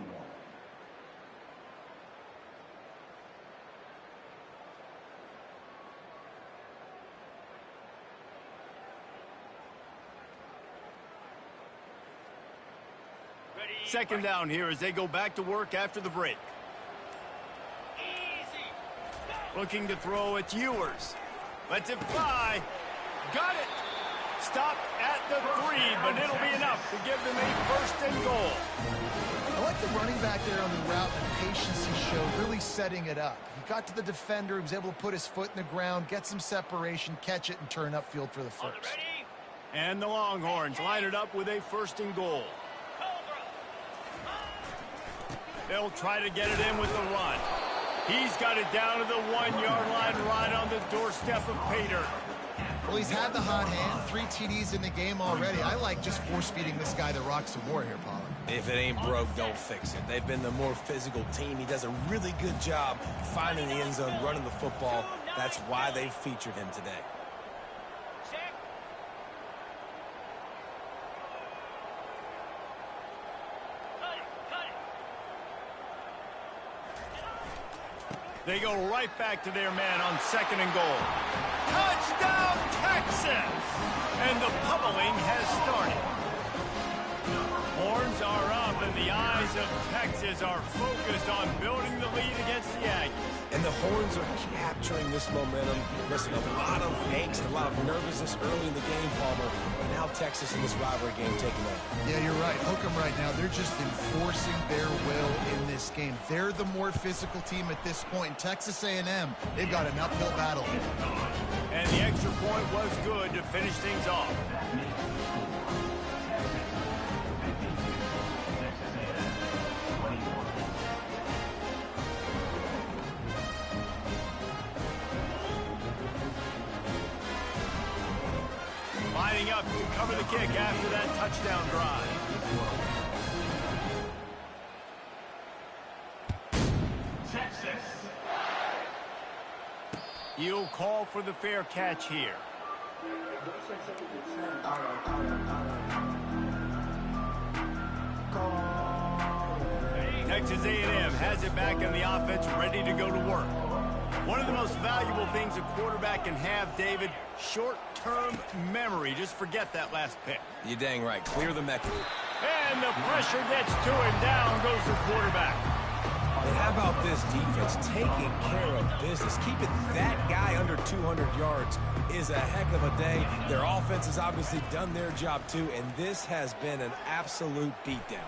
Second down here as they go back to work after the break. Looking to throw, it's Ewers. Lets it fly. Got it. Stopped at the 3, but it'll be enough to give them a first and goal. I like the running back there on the route and the patience he showed, really setting it up. He got to the defender, he was able to put his foot in the ground, get some separation, catch it, and turn upfield for the first. And the Longhorns line it up with a first and goal. They'll try to get it in with the run. He's got it down to the 1-yard line right on the doorstep of Pater. Well, he's had the hot hand, 3 TDs in the game already. I like just force-feeding this guy the rock some more here, Paul. If it ain't broke, don't fix it. They've been the more physical team. He does a really good job finding the end zone, running the football. That's why they featured him today. They go right back to their man on second and goal. Touchdown, Texas! And the pummeling has started. Horns are up, and the eyes of Texas are focused on building the lead against the Aggies. And the Horns are capturing this momentum. Listen, a lot of angst, a lot of nervousness early in the game, Palmer. But now Texas in this rivalry game taking over. Yeah, you're right. Hook 'em right now. They're just enforcing their will in this game. They're the more physical team at this point. And Texas A&M, they've got an uphill battle here. And the extra point was good to finish things off. Lining up to cover the kick after that touchdown drive. Texas. He'll call for the fair catch here. Texas A&M has it back in the offense, ready to go to work. One of the most valuable things a quarterback can have, David, short-term memory. Just forget that last pick. You're dang right. Clear the mechanism. And the pressure gets to him. Down goes the quarterback. And how about this defense taking care of business? Keeping that guy under 200 yards is a heck of a day. Their offense has obviously done their job too, and this has been an absolute beatdown.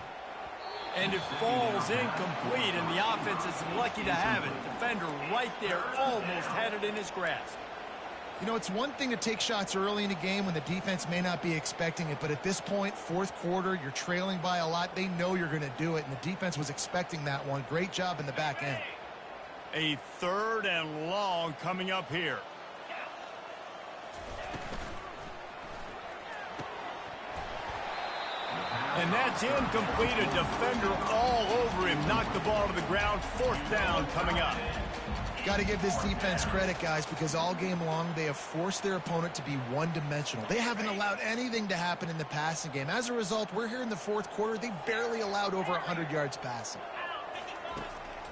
And it falls incomplete, and the offense is lucky to have it. Defender right there almost had it in his grasp. You know, it's one thing to take shots early in a game when the defense may not be expecting it, but at this point, fourth quarter, you're trailing by a lot. They know you're going to do it, and the defense was expecting that one. Great job in the back end. A third and long coming up here. And that's incomplete. A defender all over him. Knocked the ball to the ground. Fourth down coming up. Got to give this defense credit, guys, because all game long they have forced their opponent to be one-dimensional. They haven't allowed anything to happen in the passing game. As a result, we're here in the fourth quarter. They barely allowed over 100 yards passing.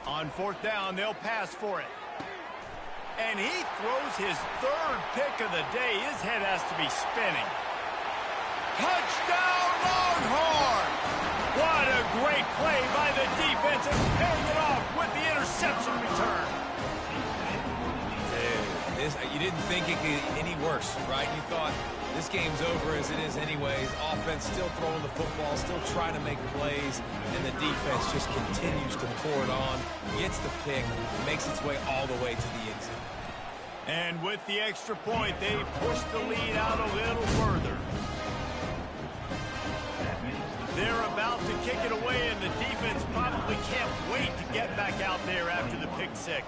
On fourth down, they'll pass for it. And he throws his third pick of the day. His head has to be spinning. Touchdown, Longhorns! What a great play by the defense and paying it off with the interception return. Dude, you didn't think it could get any worse, right? You thought this game's over as it is anyways. Offense still throwing the football, still trying to make plays, and the defense just continues to pour it on, gets the pick, makes its way all the way to the end zone. And with the extra point, they push the lead out a little further. They're about to kick it away, and the defense probably can't wait to get back out there after the pick six.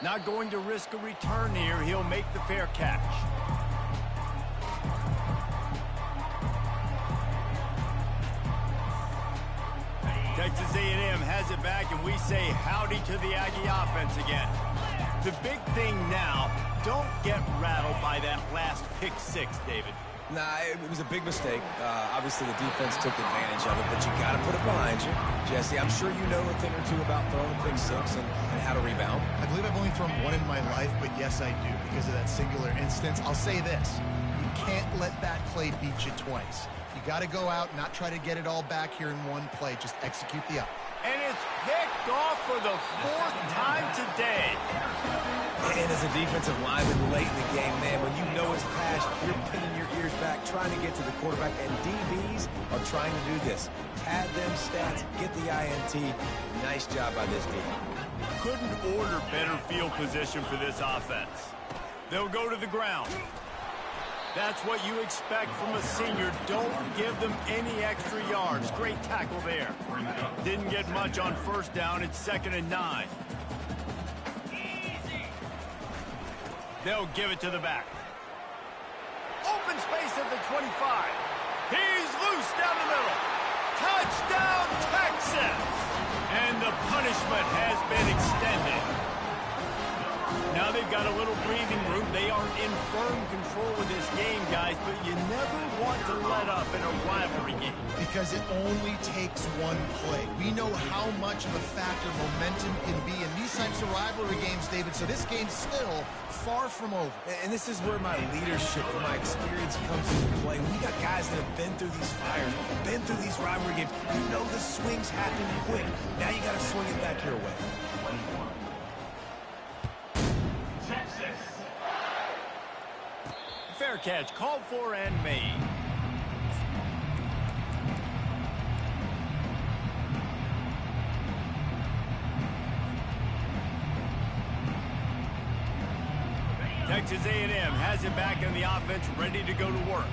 Not going to risk a return here. He'll make the fair catch. Texas A&M has it back, and we say howdy to the Aggie offense again. The big thing now, don't get rattled by that last pick six, David. Nah, it was a big mistake. Obviously, the defense took advantage of it, but you got to put it behind you. Jesse, I'm sure you know a thing or two about throwing a pick six and how to rebound. I believe I've only thrown one in my life, but yes, I do because of that singular instance. I'll say this. You can't let that play beat you twice. You got to go out, not try to get it all back here in one play. Just execute the up. And it's picked off for the fourth time today. And as a defensive lineman late in the game, man, when you know it's passed, you're pinning your ears back, trying to get to the quarterback, and DBs are trying to do this. Pad them stats, get the INT. Nice job by this team. Couldn't order better field position for this offense. They'll go to the ground. That's what you expect from a senior. Don't give them any extra yards. Great tackle there. Didn't get much on first down. It's 2nd and 9. They'll give it to the back. Open space at the 25. He's loose down the middle. Touchdown, Texas! And the punishment has been extended. Now they've got a little breathing room. They are in firm control of this game, guys, but you never want to let up in a rivalry game. Because it only takes one play. We know how much of a factor momentum can be in these types of rivalry games, David, so this game's still far from over. And this is where my leadership and my experience comes into play. We got guys that have been through these fires, been through these rivalry games. You know the swings happen quick. Now you got to swing it back your way. Fair catch, called for and made. Texas A&M has it back in the offense, ready to go to work.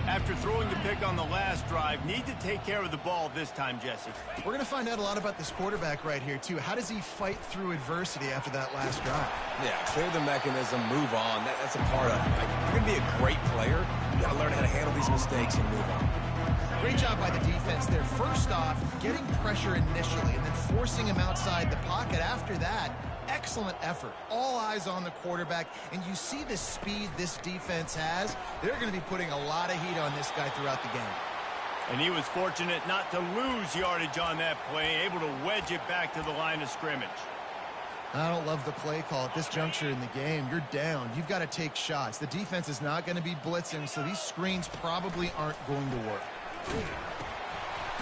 After throwing the pick on the last drive, need to take care of the ball this time, Jesse. We're going to find out a lot about this quarterback right here, too. How does he fight through adversity after that last drive? Yeah, clear the mechanism, move on. That's a part of it. Like, if you're going to be a great player, you got to learn how to handle these mistakes and move on. Great job by the defense there. First off, getting pressure initially and then forcing him outside the pocket after that. Excellent effort. All eyes on the quarterback, and you see the speed this defense has. They're going to be putting a lot of heat on this guy throughout the game. And he was fortunate not to lose yardage on that play, able to wedge it back to the line of scrimmage. I don't love the play call at this juncture in the game. You're down. You've got to take shots. The defense is not going to be blitzing, so these screens probably aren't going to work.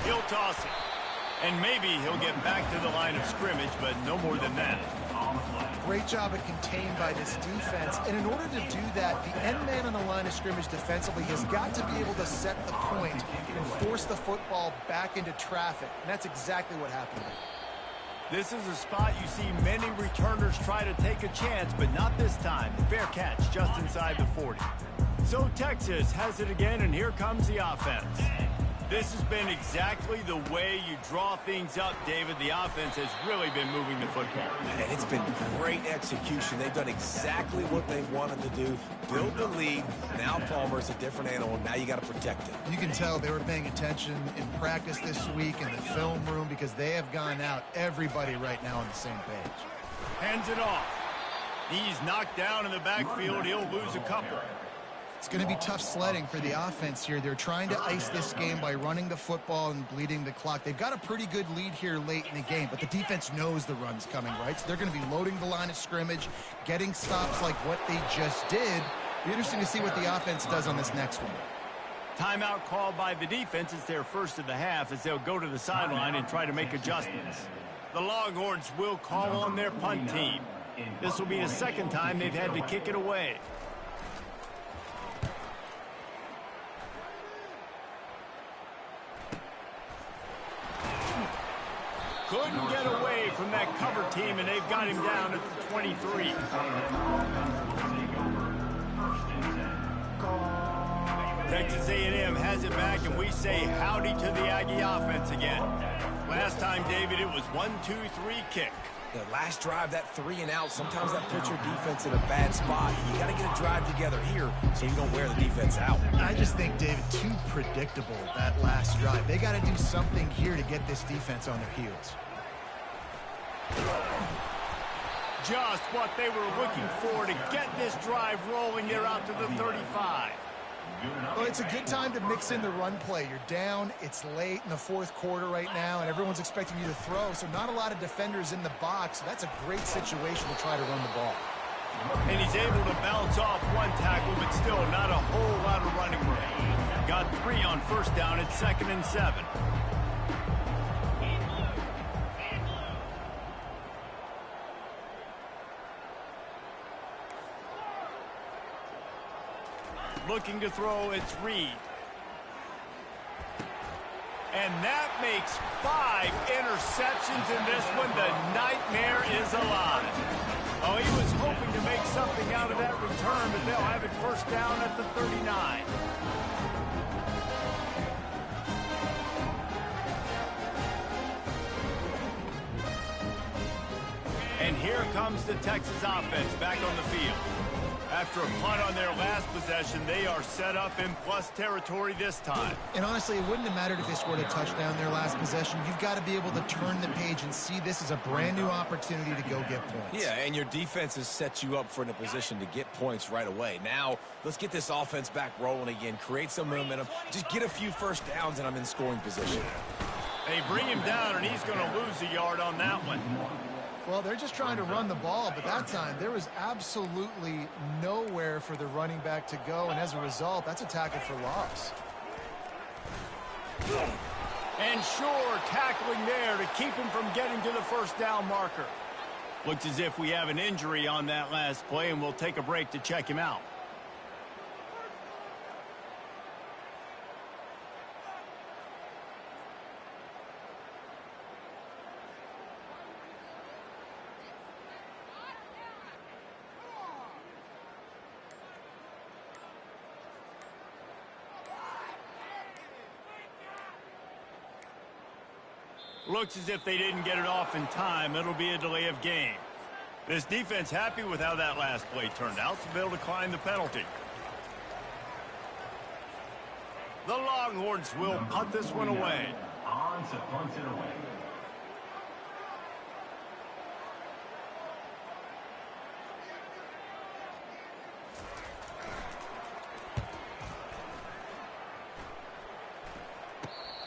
He'll toss it. And maybe he'll get back to the line of scrimmage, but no more than that. Great job of contained by this defense. And in order to do that, the end man on the line of scrimmage defensively has got to be able to set the point and force the football back into traffic. And that's exactly what happened. This is a spot you see many returners try to take a chance, but not this time. Fair catch just inside the 40. So Texas has it again, and here comes the offense. This has been exactly the way you draw things up, David. The offense has really been moving the football. And it's been great execution. They've done exactly what they wanted to do. Build the lead. Now Palmer's a different animal. Now you got to protect it. You can tell they were paying attention in practice this week in the film room because they have gone out, everybody right now on the same page. Hands it off. He's knocked down in the backfield. He'll lose a couple. It's going to be tough sledding for the offense here. They're trying to ice this game by running the football and bleeding the clock. They've got a pretty good lead here late in the game, but the defense knows the run's coming, right? So they're going to be loading the line of scrimmage, getting stops like what they just did. Be interesting to see what the offense does on this next one. Timeout called by the defense. It's their first of the half as they'll go to the sideline and try to make adjustments. The Longhorns will call on their punt team. This will be the second time they've had to kick it away. Couldn't get away from that cover team, and they've got him down at the 23. Texas A&M has it back, and we say howdy to the Aggie offense again. Last time, David, it was 1-2-3 kick. The last drive, that 3 and out, sometimes that puts your defense in a bad spot. You got to get a drive together here so you don't wear the defense out. I just think, David, too predictable, that last drive. They got to do something here to get this defense on their heels. Just what they were looking for to get this drive rolling. They're out to the 35. Well, it's a good time to mix in the run play. You're down, it's late in the fourth quarter right now, and everyone's expecting you to throw, so not a lot of defenders in the box. So that's a great situation to try to run the ball. And he's able to bounce off one tackle, but still not a whole lot of running room. Got 3 on first down. It's 2nd and 7. Looking to throw, it's Reed. And that makes 5 interceptions in this one. The nightmare is alive. Oh, he was hoping to make something out of that return, but they'll have it first down at the 39. And here comes the Texas offense back on the field. After a punt on their last possession, they are set up in plus territory this time. And honestly, it wouldn't have mattered if they scored a touchdown their last possession. You've got to be able to turn the page and see this as a brand new opportunity to go get points. Yeah, and your defense has set you up for in a position to get points right away. Now, let's get this offense back rolling again, create some momentum, just get a few first downs, and I'm in scoring position. They bring him down, and he's going to lose a yard on that one. Well, they're just trying to run the ball, but that time there was absolutely nowhere for the running back to go, and as a result, that's a tackle for loss. And sure, tackling there to keep him from getting to the first down marker. Looks as if we have an injury on that last play, and we'll take a break to check him out. Looks as if they didn't get it off in time. It'll be a delay of game. This defense happy with how that last play turned out, so they'll decline the penalty. The Longhorns will punt this one away. On to punt it away.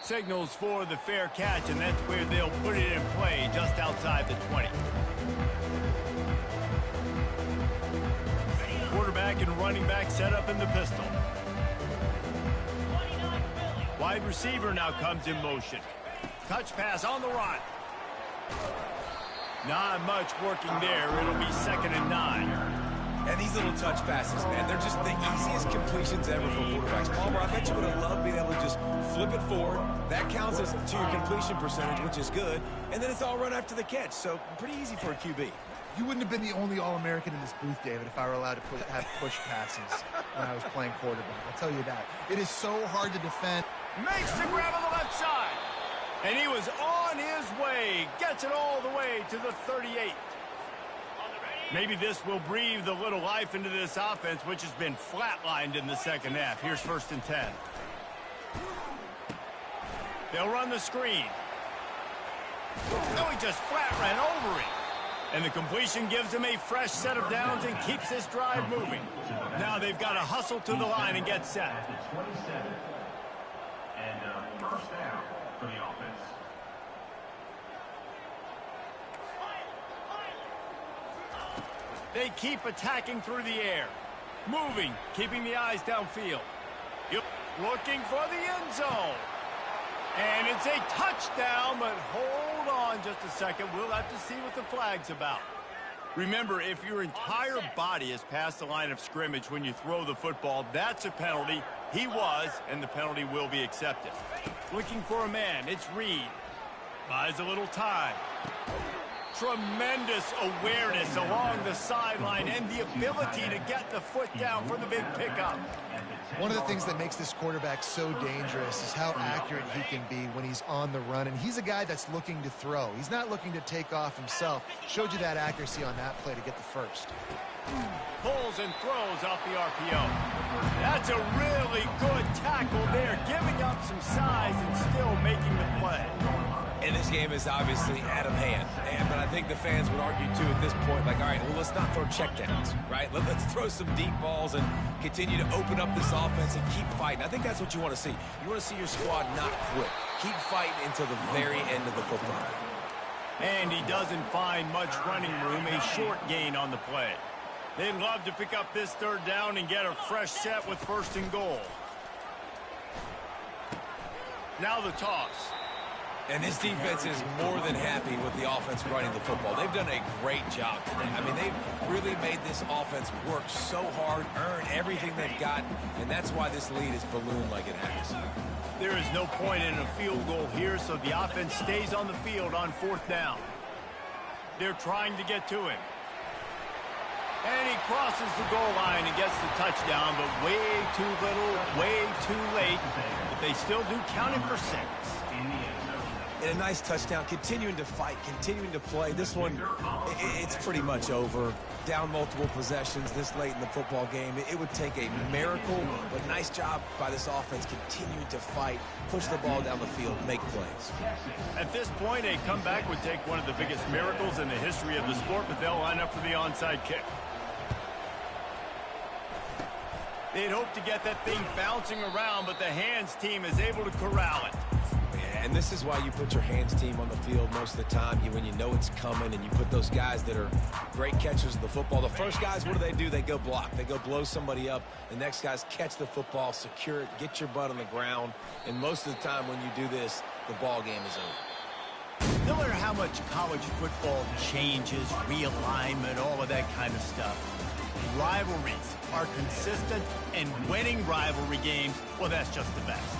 Signals for the fair catch, and that's where they'll put it in play, just outside the 20. Quarterback and running back set up in the pistol. Wide receiver now comes in motion. Touch pass on the run. Not much working there. It'll be 2nd and 9. And these little touch passes, man, they're just the easiest completions ever for quarterbacks. Palmer, I bet you would have loved being able to just flip it forward. That counts as to your completion percentage, which is good. And then it's all run after the catch, so pretty easy for a QB. You wouldn't have been the only All-American in this booth, David, if I were allowed to have push passes when I was playing quarterback. I'll tell you that. It is so hard to defend. Makes the grab on the left side. And he was on his way. Gets it all the way to the 38. Maybe this will breathe a little life into this offense, which has been flatlined in the second half. Here's 1st and 10. They'll run the screen. No, he just flat ran over it. And the completion gives him a fresh set of downs and keeps this drive moving. Now they've got to hustle to the line and get set. At the 27. And first down for the offense. They keep attacking through the air. Moving, keeping the eyes downfield. Yep. Looking for the end zone. And it's a touchdown, but hold on just a second. We'll have to see what the flag's about. Remember, if your entire body is past the line of scrimmage when you throw the football, that's a penalty. He was, and the penalty will be accepted. Looking for a man, it's Reed. Buys a little time. Tremendous awareness along the sideline and the ability to get the foot down for the big pickup. One of the things that makes this quarterback so dangerous is how accurate he can be when he's on the run. And he's a guy that's looking to throw. He's not looking to take off himself. Showed you that accuracy on that play to get the first. Pulls and throws off the RPO. That's a really good tackle there, giving up some size and still making the play. And this game is obviously out of hand. But I think the fans would argue, too, at this point, like, all right, well, let's not throw checkdowns, right? Let's throw some deep balls and continue to open up this offense and keep fighting. I think that's what you want to see. You want to see your squad not quit. Keep fighting until the very end of the football game. And he doesn't find much running room, a short gain on the play. They'd love to pick up this third down and get a fresh set with first and goal. Now the toss. And this defense is more than happy with the offense running the football. They've done a great job today. I mean, they've really made this offense work so hard, earn everything they've got, and that's why this lead is ballooned like it has. There is no point in a field goal here, so the offense stays on the field on fourth down. They're trying to get to him. And he crosses the goal line and gets the touchdown, but way too little, way too late. But they still do count him for 6. And a nice touchdown, continuing to fight, continuing to play. This one, it's pretty much over. Down multiple possessions this late in the football game. It would take a miracle, but nice job by this offense continuing to fight, push the ball down the field, make plays. At this point, a comeback would take one of the biggest miracles in the history of the sport, but they'll line up for the onside kick. They'd hope to get that thing bouncing around, but the hands team is able to corral it. And this is why you put your hands team on the field most of the time, when you know it's coming, and you put those guys that are great catchers of the football. The first guys, what do? They go block. They go blow somebody up. The next guys catch the football, secure it, get your butt on the ground. And most of the time when you do this, the ball game is over. No matter how much college football changes, realignment, all of that kind of stuff, rivalries are consistent, and winning rivalry games, well, that's just the best.